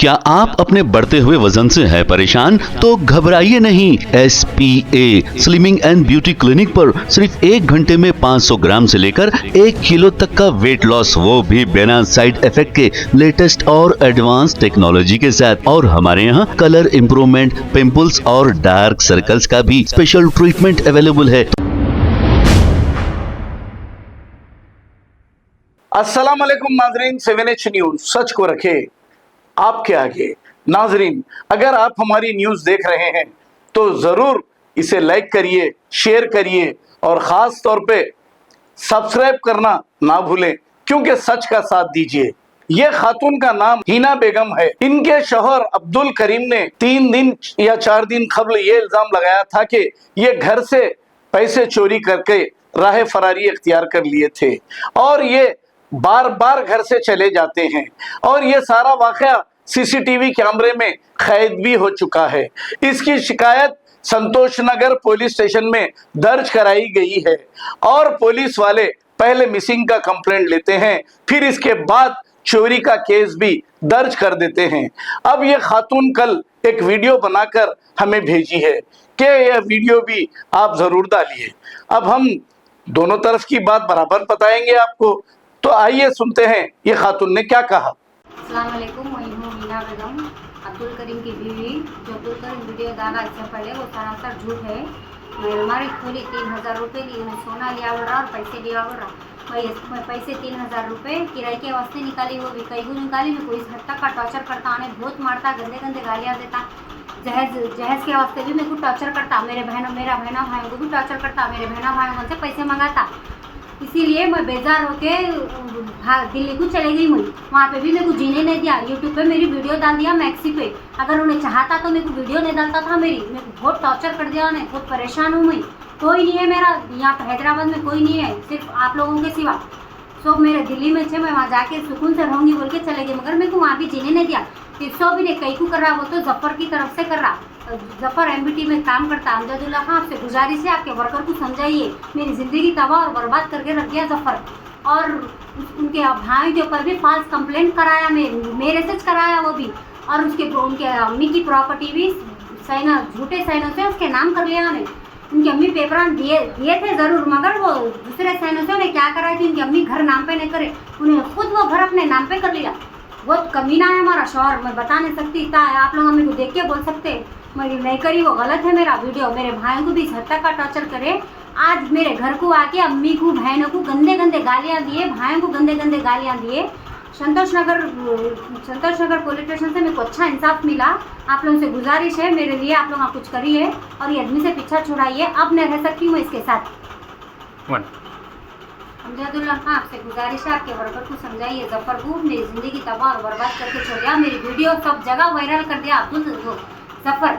क्या आप अपने बढ़ते हुए वजन से हैं परेशान? तो घबराइए नहीं। SPA slimming and beauty clinic पर सिर्फ 1 घंटे में 500 ग्राम से लेकर 1 किलो तक का वेट लॉस, वो भी बिना साइड इफेक्ट के लेटेस्ट और एडवांस टेक्नोलॉजी के साथ। और हमारे यहाँ कलर इम्प्रूवमेंट, पिंपल्स और डार्क सर्कल्स का भी स्पेशल ट्रीटमेंट अवेलेबल है। अस्सलाम वालेकुम नाजरीन, 7H न्यूज सच को रखे आपके आगे। नाजरीन, अगर आप हमारी न्यूज देख रहे हैं तो जरूर इसे लाइक करिए, शेयर करिए और खास तौर पे सब्सक्राइब करना ना भूलें, क्योंकि सच का साथ दीजिए। ये खातून का नाम हिना बेगम है। इनके शौहर अब्दुल करीम ने 3 दिन या 4 दिन कबल ये इल्जाम लगाया था कि ये घर से पैसे चोरी करके राह फरारी इख्तियार कर लिए थे और ये बार बार घर से चले जाते हैं और ये सारा वाकया CCTV कैमरे में कैद भी हो चुका है। इसकी शिकायत संतोष नगर पुलिस स्टेशन में दर्ज कराई गई है और पुलिस वाले पहले मिसिंग का कंप्लेंट लेते हैं, फिर इसके बाद चोरी का केस भी दर्ज कर देते हैं। अब ये खातून कल एक वीडियो बनाकर हमें भेजी है कि यह वीडियो भी आप जरूर डालिए। अब हम दोनों तरफ की बात बराबर बताएंगे आपको, तो आइए सुनते हैं ये खातून ने क्या कहा। अस्सलाम वालेकुम, मैं हूँ हिना बेगम, अब्दुल करीम की बीवी। जो अब्दुल करीम वीडियो डाला इससे पहले वो सरासर झूठ है। मैं अलमारी खोली, 3000 रुपये लिए, मैं सोना लिया हो रहा और पैसे लिया हो रहा। मैं पैसे 3000 रुपये किराए के वास्ते निकाली, वो भी कई गुण निकाली। मैं कोई हद तक का टॉर्चर करता, उन्हें बहुत मारता, गंदे गंदे गालियाँ देता। जहेज के वास्ते भी मेरे को टॉर्चर करता, मेरा बहना भाइयों को भी टॉर्चर करता, मेरे बहना भाइयों से पैसे मंगाता। इसीलिए मैं बेजार होके दिल्ली को चले गई। मैं वहाँ पे भी मेरे को जीने नहीं दिया। यूट्यूब पे मेरी वीडियो डाल दिया मैक्सी पे। अगर उन्हें चाहता तो मेरे को वीडियो नहीं डालता था। मेरे को बहुत टॉर्चर कर दिया उन्हें, बहुत परेशान हूँ मैं। कोई नहीं है मेरा यहाँ पे हैदराबाद में, कोई नहीं है सिर्फ आप लोगों के सिवा। सब मेरे दिल्ली में थे, मैं वहाँ जाके सुकून से रहूँगी बोल के चले गए, मगर मेरे को वहाँ भी जीने नहीं दिया। फिर सो भी नहीं, कई को कर रहा, वो तो जफ़र की तरफ से कर रहा। जफ़र MBT में काम करता। अमजदुल्ला खां, आपसे गुजारिश है आपके वर्कर को समझाइए, मेरी ज़िंदगी तबाह और बर्बाद करके रख दिया जफ़र। और उनके भाई के ऊपर भी फॉल्स कंप्लेंट कराया, मेरे से कराया वो भी। और उनके अम्मी की प्रॉपर्टी भी झूठे साइनों से उसके नाम कर लिया उन्हें। उनकी अम्मी पेपर दिए थे ज़रूर, मगर वो दूसरे साइनों से उन्हें क्या करा कि उनकी अम्मी घर नाम पे नहीं करे, उन्हें खुद वो घर अपने नाम पे कर लिया। बहुत कमीना है हमारा शौहर, मैं बता नहीं सकती। इतना आप लोग हमें को देख के बोल सकते मेरी नहीं करी, वो गलत है। मेरा वीडियो मेरे भाइयों को भी इस हद तक का टॉर्चर करे। आज मेरे घर को आके अम्मी को, बहनों को गंदे गंदे गालियाँ दिए, भाइयों को गंदे गंदे गालियाँ दिए। संतोष नगर पुलिस स्टेशन से मेरे को अच्छा इंसाफ मिला। आप लोगों से गुजारिश है, मेरे लिए आप लोग कुछ करिए और ये आदमी से पीछा छुड़ाइए। अब नहीं रह सकती हूँ इसके साथ। अमजदुल्ला खां, आपसे गुजारिश है आपके वर्कर को समझाइए, जफ़र को मेरी ज़िंदगी तबाह और बर्बाद करके छोड़ दिया। मेरी वीडियो सब जगह वायरल कर दिया अब्दुल जफ़र,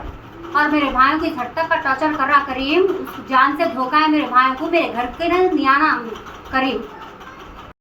और मेरे भाइयों को हद तक का टॉर्चर कर रहा करीम। जान से धोखा है मेरे भाइयों को, मेरे घर के नहीं आना करीम।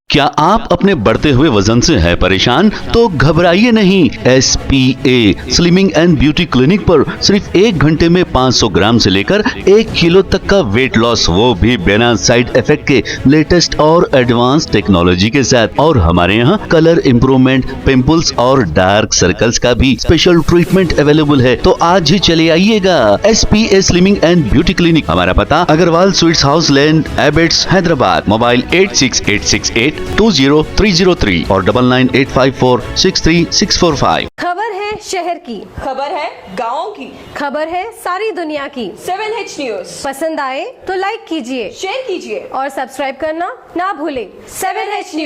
क्या आप अपने बढ़ते हुए वजन से हैं परेशान? तो घबराइए नहीं। SPA slimming and beauty clinic पर सिर्फ 1 घंटे में 500 ग्राम से लेकर 1 किलो तक का वेट लॉस, वो भी बिना साइड इफेक्ट के लेटेस्ट और एडवांस टेक्नोलॉजी के साथ। और हमारे यहाँ कलर इम्प्रूवमेंट, पिंपल्स और डार्क सर्कल्स का भी स्पेशल ट्रीटमेंट अवेलेबल है। तो आज ही चले आइएगा SPA slimming and beauty clinic. हमारा पता Agarwal sweets house land, Abids, Hyderabad. Mobile 8686820303 और 9985463645। खबर है शहर की, खबर है गाँव की, खबर है सारी दुनिया की। 7H न्यूज पसंद आए तो लाइक कीजिए, शेयर कीजिए और सब्सक्राइब करना ना भूलें। 7H news.